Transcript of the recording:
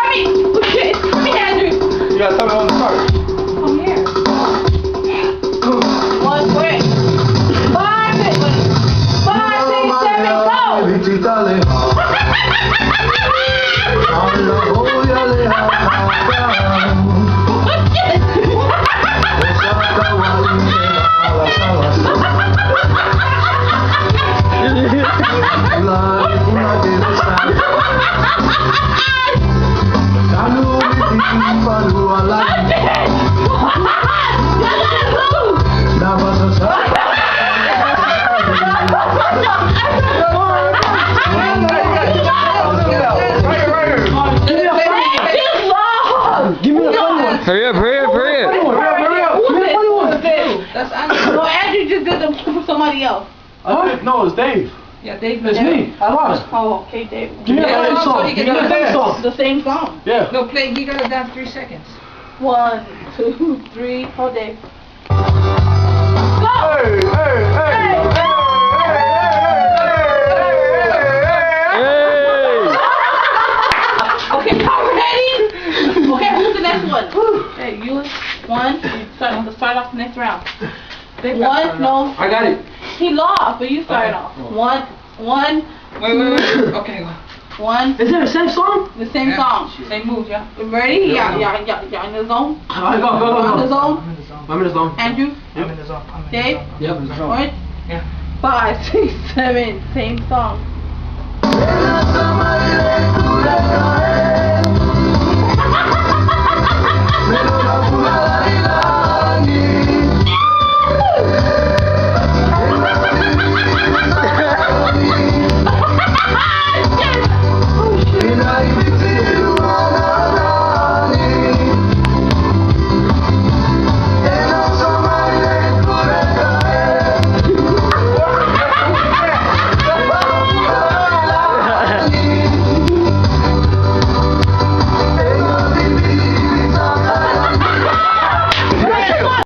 me. Okay, come here, Andrew. You gotta tell me when to start. Come here. One, quick. 5, 6, 7, go. Hurry up, hurry up, hurry up. That's Andrew. No, Andrew just did them for somebody else. No, it's Dave. Yeah, Dave. It's me. I lost. Oh, okay, Dave. Give me a dance song. So Give me a dance song. The same song. Yeah. No, play. You gotta dance 3 seconds. 1, 2, 3. Hold Dave. Go! Hey, hey, hey. Okay, y'all ready? Okay, who's the next one? Hey, you. 1. Start off the next round. 1. No. I got it. He lost, but you started off. 1. Wait. Okay. 1. Is it the same song? The same song. Same moves, yeah. Ready? Yeah, in the zone? Alright, go. In the zone? I'm in the zone. Andrew? I'm in the zone. Dave? Yep. Alright? Yeah. 5, 6, 7. Same song.